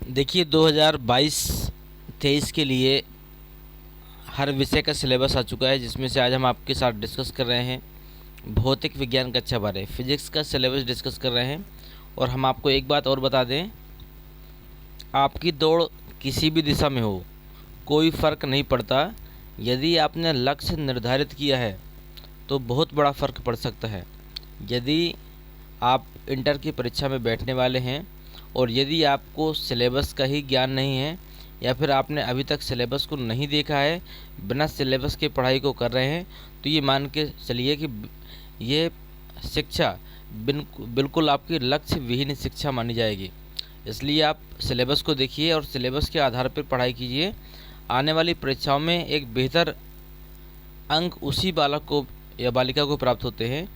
देखिए 2022-23 के लिए हर विषय का सिलेबस आ चुका है, जिसमें से आज हम आपके साथ डिस्कस कर रहे हैं भौतिक विज्ञान कक्षा 12 फिजिक्स का सिलेबस डिस्कस कर रहे हैं। और हम आपको एक बात और बता दें, आपकी दौड़ किसी भी दिशा में हो कोई फ़र्क नहीं पड़ता। यदि आपने लक्ष्य निर्धारित किया है तो बहुत बड़ा फ़र्क पड़ सकता है। यदि आप इंटर की परीक्षा में बैठने वाले हैं और यदि आपको सिलेबस का ही ज्ञान नहीं है या फिर आपने अभी तक सिलेबस को नहीं देखा है, बिना सिलेबस के पढ़ाई को कर रहे हैं, तो ये मान के चलिए कि ये शिक्षा बिल्कुल आपकी लक्ष्य विहीन शिक्षा मानी जाएगी। इसलिए आप सिलेबस को देखिए और सिलेबस के आधार पर पढ़ाई कीजिए। आने वाली परीक्षाओं में एक बेहतर अंक उसी बालक को या बालिका को प्राप्त होते हैं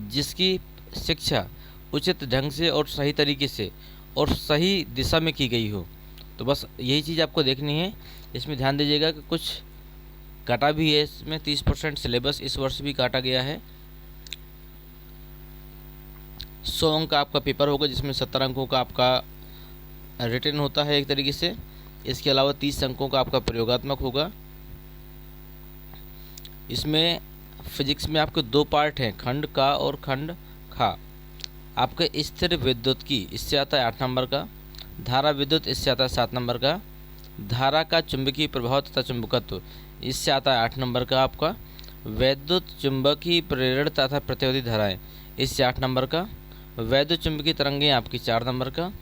जिसकी शिक्षा उचित ढंग से और सही तरीके से और सही दिशा में की गई हो। तो बस यही चीज़ आपको देखनी है। इसमें ध्यान दीजिएगा कि कुछ काटा भी है, इसमें 30% सिलेबस इस वर्ष भी काटा गया है। 100 अंक का आपका पेपर होगा, जिसमें 70 अंकों का आपका रिटन होता है एक तरीके से। इसके अलावा 30 अंकों का आपका प्रयोगात्मक होगा। इसमें फिजिक्स में आपके 2 पार्ट हैं, खंड का और खंड खा। आपके स्थिर विद्युत की इससे आता है 8 नंबर का, धारा विद्युत इससे आता है 7 नंबर का, धारा का चुंबकीय प्रभाव तथा चुंबकत्व इससे आता है 8 नंबर का आपका, वैद्युत चुंबकीय प्रेरण तथा प्रतिरोधी धाराएं इससे 8 नंबर का, वैद्युत चुंबकीय तरंगें आपकी 4 नंबर का,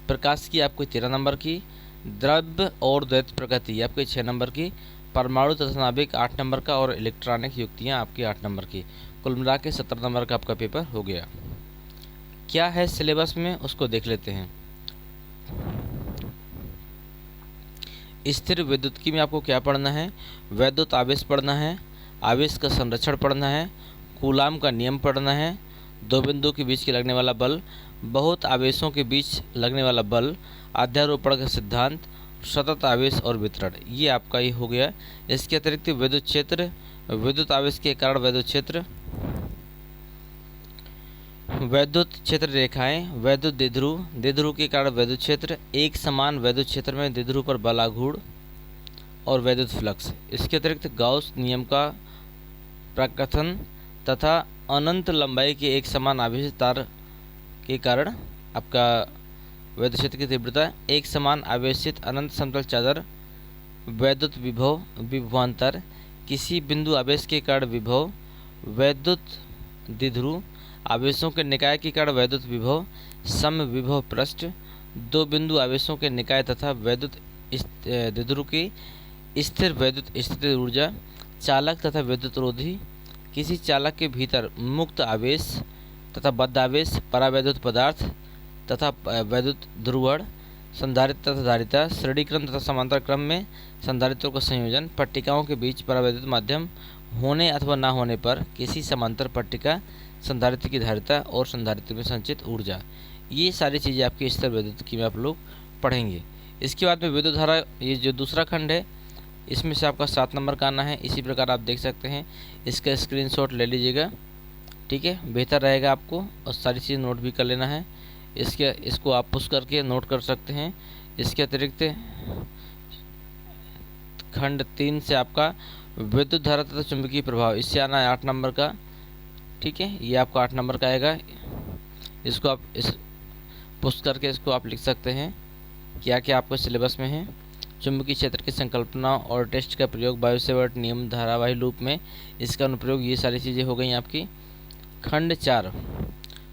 प्रकाश की आपकी 13 नंबर की, द्रव्य और द्वैत प्रकृति आपके 6 नंबर की, परमाणु तथा नाभिक 8 नंबर का और इलेक्ट्रॉनिक युक्तियाँ आपकी 8 नंबर की। कुल मिला के 70 नंबर का आपका पेपर हो गया। क्या है सिलेबस में उसको देख लेते हैं। स्थिर विद्युतिकी में आपको क्या पढ़ना है? वैद्युत आवेश पढ़ना है, आवेश का संरक्षण पढ़ना है, कूलाम का नियम पढ़ना है, दो बिंदु के बीच के लगने वाला बल, बहुत आवेशों के बीच लगने वाला बल, अध्यारोपण का सिद्धांत, सतत आवेश और वितरण, ये आपका ही हो गया। इसके अतिरिक्त विद्युत क्षेत्र, विद्युत आवेश के कारण वैद्युत क्षेत्र, वैद्युत क्षेत्र रेखाएं, वैद्युत द्विध्रुव, द्विध्रुव के कारण वैद्युत क्षेत्र, एक समान वैद्युत क्षेत्र में द्विध्रुव पर बल आघूर्ण और वैद्युत फ्लक्स। इसके अतिरिक्त गाउस नियम का प्रकथन तथा अनंत लंबाई के एक समान आवेशित तार के कारण आपका वैद्युत क्षेत्र की तीव्रता, एक समान आवेशित अनंत समतल चादर, वैद्युत विभव, विभवांतर, किसी बिंदु आवेश के कारण विभव, वैद्युत द्विध्रुव, आवेशों के निकाय के कारण वैद्युत विभव, सम विभव पृष्ठ, दो बिंदु आवेशों के निकाय तथा वैद्युत द्विध्रुव की स्थिर वैद्युत स्थिति ऊर्जा, चालक तथा विद्युत रोधी, किसी चालक के भीतर मुक्त आवेश तथा बद्ध आवेश, परावैद्युत पदार्थ तथा वैद्युत ध्रुवण, संधारित्र तथा धारिता, श्रेणी क्रम तथा समांतर क्रम में संधारित्रों का संयोजन, पट्टिकाओं के बीच परावैद्युत माध्यम होने अथवा न होने पर किसी समांतर पट्टिका, संधारित्र की धारिता और संधारित्र में संचित ऊर्जा, ये सारी चीज़ें आपकी स्थिर विद्युतिकी में आप लोग पढ़ेंगे। इसके बाद में विद्युत धारा, ये जो दूसरा खंड है, इसमें से आपका 7 नंबर का आना है। इसी प्रकार आप देख सकते हैं, इसका स्क्रीनशॉट ले लीजिएगा, ठीक है, बेहतर रहेगा आपको, और सारी चीज़ नोट भी कर लेना है। इसको आप पुश करके नोट कर सकते हैं। इसके अतिरिक्त खंड 3 से आपका विद्युत धारा तथा चुंबकीय प्रभाव, इससे आना है 8 नंबर का, ठीक है, ये आपका 8 नंबर का आएगा। इसको आप इस पुश करके इसको आप लिख सकते हैं क्या क्या आपको सिलेबस में है। चुंबकीय क्षेत्र की संकल्पना और टेस्ट का प्रयोग, बायोसेवर्ट नियम, धारावाही लूप में इसका अनुप्रयोग, ये सारी चीज़ें हो गई आपकी। खंड 4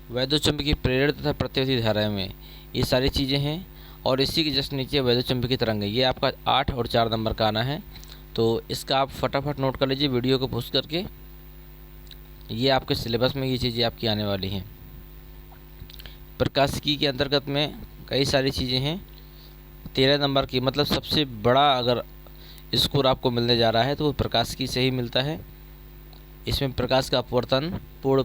वैद्युत चुंबकीय प्रेरण तथा प्रतिरोधी धाराएं में, ये सारी चीज़ें हैं। और इसी के जस्ट नीचे वैद्युत चुंबकीय तरंगें, ये आपका 8 और 4 नंबर का आना है। तो इसका आप फटाफट नोट कर लीजिए वीडियो को पुश करके। ये आपके सिलेबस में ये चीज़ें आपकी आने वाली हैं। प्रकाशिकी के अंतर्गत में कई सारी चीज़ें हैं। 13 नंबर की, मतलब सबसे बड़ा अगर स्कोर आपको मिलने जा रहा है तो वो प्रकाशिकी से ही मिलता है। इसमें प्रकाश का अपवर्तन, पूर्ण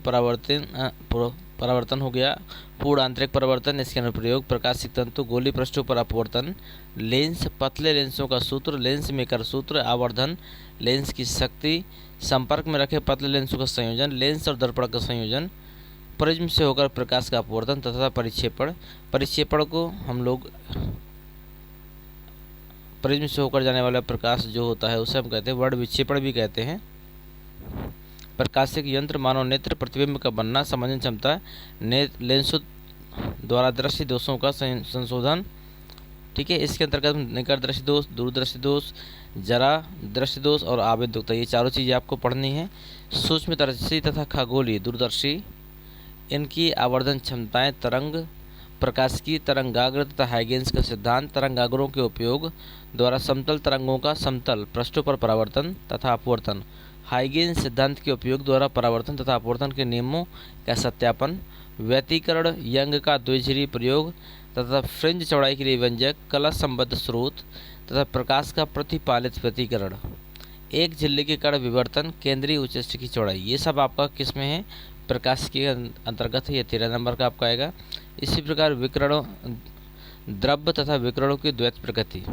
परावर्तन हो गया, पूर्ण आंतरिक परावर्तन, इसके अनुप्रयोग, प्रकाशिक तंतु, गोली पृष्ठों पर अपवर्तन, लेंस, पतले लेंसों का सूत्र, लेंस मेकर सूत्र, आवर्धन, लेंस की शक्ति, संपर्क में रखे पतले लेंसों का संयोजन, लेंस और दर्पण का संयोजन, प्रिज्म से होकर प्रकाश का अपवर्तन तथा परिक्षेपण। परिक्षेपण को हम लोग प्रिज्म से होकर जाने वाला प्रकाश जो होता है उसे हम कहते हैं वर्ण विक्षेपण भी कहते हैं। प्रकाशिक यंत्र मानव नेत्र प्रतिबिंब का बनना, समझन क्षमता, लेंसों द्वारा दृष्टि दोषों का संशोधन। ठीक है, इसके अंतर्गत निकट दृष्टि दोष, दूरदृष्टि दोष, जरा दृष्टि दोष और आवेदकता, ये चारों चीज़ें आपको पढ़नी है। सूक्ष्मदर्शी तथा खगोलीय दूरदर्शी, इनकी आवर्धन क्षमताएं, तरंग, प्रकाश की तरंगाग्र तथा हाइगेंस का सिद्धांत, तरंगाग्रों के उपयोग द्वारा समतल तरंगों का समतल पृष्ठों पर परावर्तन तथा अपवर्तन, हाइगेंस सिद्धांत के उपयोग द्वारा परावर्तन तथा अपवर्तन के नियमों का सत्यापन, व्यतिकरण, यंग का द्विध्रुवीय प्रयोग तथा फ्रिंज चौड़ाई के लिए व्यंजक, कलश संबद्ध स्रोत तथा प्रकाश का प्रतिपालित व्यतिकरण, एक झिल्ली के कण विवर्तन, केंद्रीय उच्चष्ट की चौड़ाई, ये सब आपका किस में है? प्रकाश के अंतर्गत है। ये 13 नंबर का आपका आएगा। इसी प्रकार विकिरणों, द्रव्य तथा विकिरणों की द्वैत प्रकृति,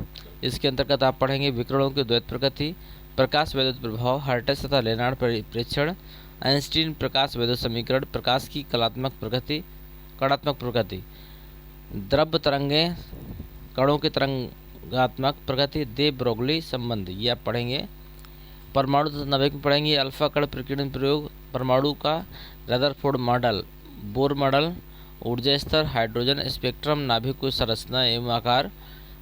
इसके अंतर्गत आप पढ़ेंगे विकिरणों की द्वैत प्रकृति, प्रकाश वैद्युत प्रभाव, हर्ट्ज तथा लेनार्ड प्रेक्षण, आइंस्टीन प्रकाश वैद्युत समीकरण, प्रकाश की कलात्मक प्रकृति, कणात्मक प्रकृति, द्रव्य तरंगें, कणों की तरंगात्मक प्रकृति, दे ब्रोगली संबंध, ये आप पढ़ेंगे। परमाणु तथा नाभिक में पढ़ेंगे अल्फा कण प्रकीर्णन प्रयोग, परमाणु का रदरफोर्ड मॉडल, बोर मॉडल, ऊर्जा स्तर, हाइड्रोजन स्पेक्ट्रम, नाभिक की संरचना एवं आकार,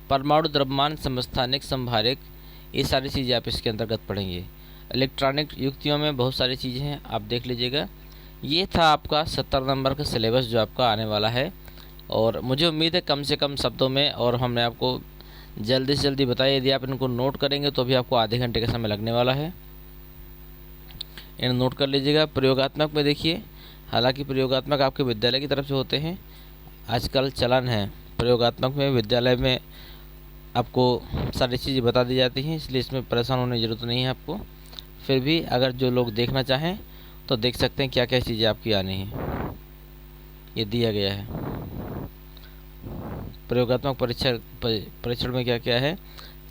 परमाणु द्रव्यमान, समस्थानिक, संभारिक, ये सारी चीज़ें आप इसके अंतर्गत पढ़ेंगे। इलेक्ट्रॉनिक युक्तियों में बहुत सारी चीज़ें हैं, आप देख लीजिएगा। ये था आपका 70 नंबर का सिलेबस जो आपका आने वाला है, और मुझे उम्मीद है कम से कम शब्दों में और हमने आपको जल्दी से जल्दी बताया। यदि आप इनको नोट करेंगे तो भी आपको आधे घंटे का समय लगने वाला है, इन नोट कर लीजिएगा। प्रयोगात्मक में देखिए, हालांकि प्रयोगात्मक आपके विद्यालय की तरफ से होते हैं, आजकल चलन है प्रयोगात्मक में विद्यालय में आपको सारी चीज़ें बता दी जाती हैं, इसलिए इसमें परेशान होने की ज़रूरत नहीं है आपको। फिर भी अगर जो लोग देखना चाहें तो देख सकते हैं क्या क्या चीज़ें आपकी आनी हैं, ये दिया गया है। प्रयोगात्मक परीक्षण में क्या क्या है?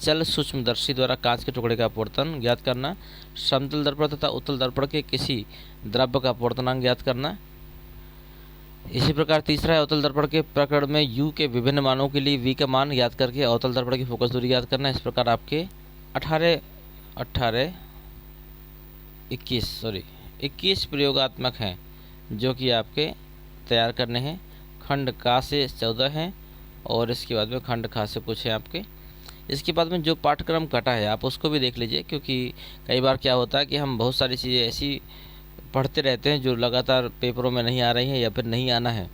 चल सूक्ष्मदर्शी द्वारा कांच के टुकड़े का अपवर्तन ज्ञात करना, समतल दर्पण तथा उत्तल दर्पण के किसी द्रव्य का अपवर्तनांक ज्ञात करना। इसी प्रकार तीसरा है अवतल दर्पण के प्रकरण में u के विभिन्न मानों के लिए v का मान ज्ञात करके अवतल दर्पण की फोकस दूरी ज्ञात करना। इस प्रकार आपके 21 प्रयोगात्मक हैं जो कि आपके तैयार करने हैं। खंड का से 14 हैं और इसके बाद में खंड खा से कुछ है आपके। इसके बाद में जो पाठ्यक्रम कटा है आप उसको भी देख लीजिए, क्योंकि कई बार क्या होता है कि हम बहुत सारी चीज़ें ऐसी पढ़ते रहते हैं जो लगातार पेपरों में नहीं आ रही हैं या फिर नहीं आना है,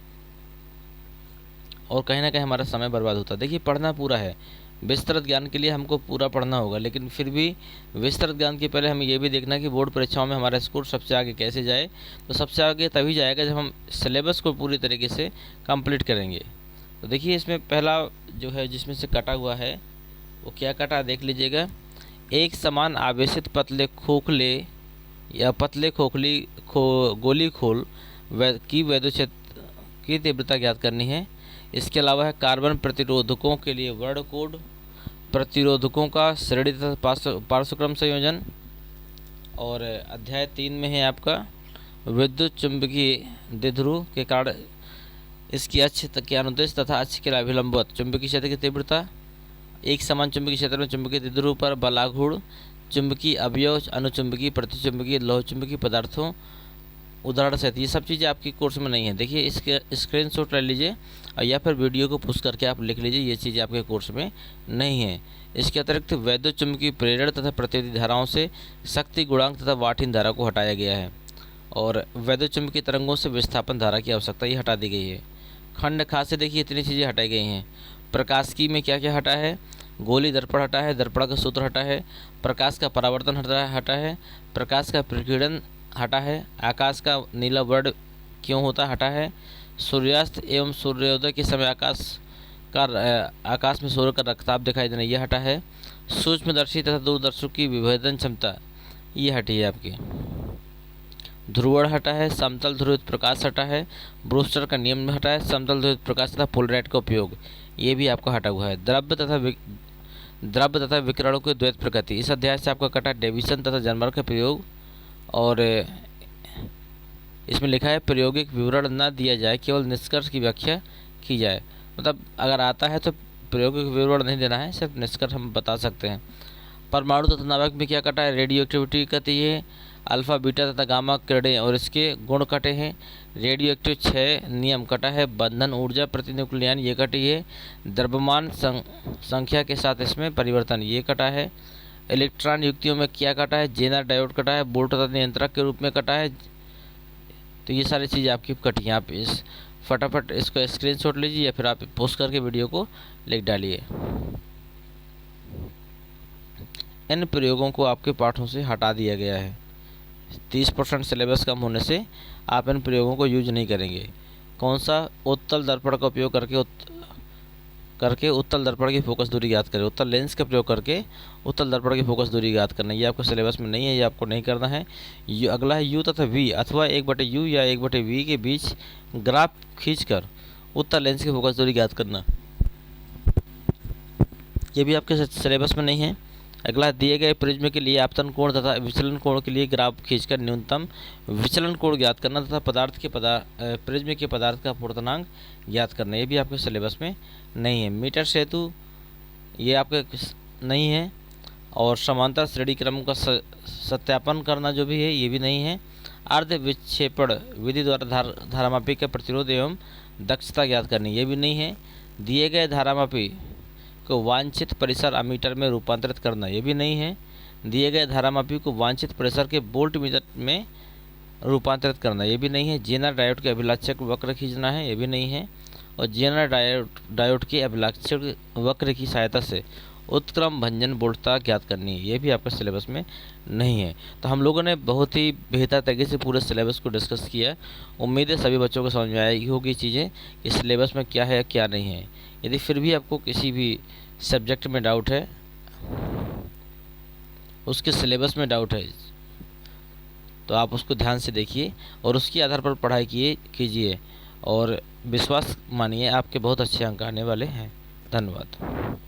और कहीं ना कहीं हमारा समय बर्बाद होता है। देखिए, पढ़ना पूरा है, विस्तृत ज्ञान के लिए हमको पूरा पढ़ना होगा, लेकिन फिर भी विस्तृत ज्ञान के पहले हमें ये भी देखना कि बोर्ड परीक्षाओं में हमारा स्कोर सबसे आगे कैसे जाए। तो सबसे आगे तभी जाएगा जब हम सिलेबस को पूरी तरीके से कंप्लीट करेंगे। तो देखिए, इसमें पहला जो है जिसमें से कटा हुआ है वो क्या कटा देख लीजिएगा। एक समान आवेशित पतले खोखले या पतले खोखली गोली खोल की वैद्युत क्षेत्र की तीव्रता ज्ञात करनी है। इसके अलावा है कार्बन प्रतिरोधकों के लिए वर्ण कोड, प्रतिरोधकों का श्रेणी तथा पार्श्वक्रम संयोजन, और अध्याय 3 में है आपका विद्युत चुंबकीय द्विध्रुव के कारण इसकी अक्ष के अनुदेश तथा अक्ष के अभिलंबवत चुंबकीय क्षेत्र की तीव्रता। एक समान चुंबकीय क्षेत्र में चुंबकीय द्विध्रुव पर बलागुण चुंबकीय अवयव, अनुचुंबकीय, प्रतिचुंबकीय, लौहचुंबकीय पदार्थों उदाहरण सहित, ये सब चीज़ें आपकी कोर्स में नहीं है। देखिए, इसके स्क्रीनशॉट ले लीजिए और या फिर वीडियो को पुश करके आप लिख लीजिए, ये चीज़ें आपके कोर्स में नहीं है। इसके अतिरिक्त वैद्युत चुंबकीय प्रेरण तथा प्रतिरोधी धाराओं से शक्ति गुणांक तथा वाटहीन धारा को हटाया गया है, और वैद्युत चुंबकीय तरंगों से विस्थापन धारा की आवश्यकता ये हटा दी गई है। खंड खा से देखिए इतनी चीज़ें हटाई गई हैं। प्रकाशिकी में क्या क्या हटा है? गोली दर्पण हटा है, दर्पण का सूत्र हटा है, प्रकाश का परावर्तन हटा है, प्रकाश का प्रकीर्णन हटा है, आकाश का नीला वर्ण क्यों होता हटा है, सूर्यास्त एवं सूर्योदय के समय आकाश में सूर्य का रक्ताप दिखाई देना यह हटा है, सूक्ष्मदर्शी तथा दूरदर्शी की विभेदन क्षमता ये हटी है आपकी, ध्रुवण हटा है, समतल ध्रुवित प्रकाश हटा है, ब्रूस्टर का नियम हटा है, समतल ध्रुवित प्रकाश तथा पोलराइट का उपयोग ये भी आपका हटा हुआ है। द्रव्य तथा विकिरणों की द्वैत प्रकृति, इस अध्याय से आपका कटा डेविसन तथा जनमर का प्रयोग, और इसमें लिखा है प्रायोगिक विवरण न दिया जाए, केवल निष्कर्ष की व्याख्या की जाए। मतलब अगर आता है तो प्रायोगिक विवरण नहीं देना है, सिर्फ निष्कर्ष हम बता सकते हैं। परमाणु तथा नाभिक में क्या कटा है? रेडियो एक्टिविटी कटी है, अल्फा बीटा तथा गामा किरणें और इसके गुण कटे हैं। रेडियो एक्टिव 6 नियम कटा है, बंधन ऊर्जा प्रतिन्यूक्लियन ये कटी है, द्रव्यमान संख्या के साथ इसमें परिवर्तन ये कटा है। इलेक्ट्रॉन युक्तियों में क्या कटा है? जेनर डायोड कटा है, बोल्ट तथा नियंत्रक के रूप में कटा है। तो ये सारी चीज़ें आपकी कटी हैं। आप इस फटाफट इसको स्क्रीनशॉट लीजिए या फिर आप पोस्ट करके वीडियो को लिख डालिए। इन प्रयोगों को आपके पाठों से हटा दिया गया है। 30% सिलेबस कम होने से आप इन प्रयोगों को यूज नहीं करेंगे। कौन सा? उत्तल दर्पण का उपयोग करके उत्तल दर्पण की फोकस दूरी ज्ञात करें। उत्तल लेंस का प्रयोग करके उत्तल दर्पण की फोकस दूरी ज्ञात करना, ये आपके सिलेबस में नहीं है, ये आपको नहीं करना है। अगला है यू तथा वी अथवा 1/u या 1/v के बीच ग्राफ खींचकर उत्तल लेंस की फोकस दूरी ज्ञात करना, ये भी आपके सिलेबस में नहीं है। अगला दिए गए प्रिज्म के लिए आपतन कोण तथा विचलन कोण के लिए ग्राफ खींचकर न्यूनतम विचलन कोण ज्ञात करना तथा प्रिज्म के पदार्थ का अपवर्तनांक ज्ञात करना, ये भी आपके सिलेबस में नहीं है। मीटर सेतु ये आपके नहीं है, और समांतर श्रेणी क्रम का सत्यापन करना जो भी है ये भी नहीं है। अर्ध विक्षेपण विधि द्वारा धारामापी का प्रतिरोध एवं दक्षता ज्ञात करनी, ये भी नहीं है। दिए गए धारामापी को वांछित परिसर अमीटर में रूपांतरित करना, ये भी नहीं है। दिए गए धारामापी को वांछित परिसर के वोल्ट मीटर में रूपांतरित करना, ये भी नहीं है। जेनर डायोड के अभिलाक्षक वक्र खींचना है, ये भी नहीं है। और जेनर डायोड के अभिलाक्षक वक्र की सहायता से उत्क्रम भंजन वोल्टता ज्ञात करनी है, ये भी आपके सिलेबस में नहीं है। तो हम लोगों ने बहुत ही बेहतर तरीके से पूरे सिलेबस को डिस्कस किया। उम्मीद है सभी बच्चों को समझ में आई होगी चीज़ें कि सिलेबस में क्या है क्या नहीं है। यदि फिर भी आपको किसी भी सब्जेक्ट में डाउट है, उसके सिलेबस में डाउट है, तो आप उसको ध्यान से देखिए और उसके आधार पर पढ़ाई कीजिए और विश्वास मानिए आपके बहुत अच्छे अंक आने वाले हैं। धन्यवाद।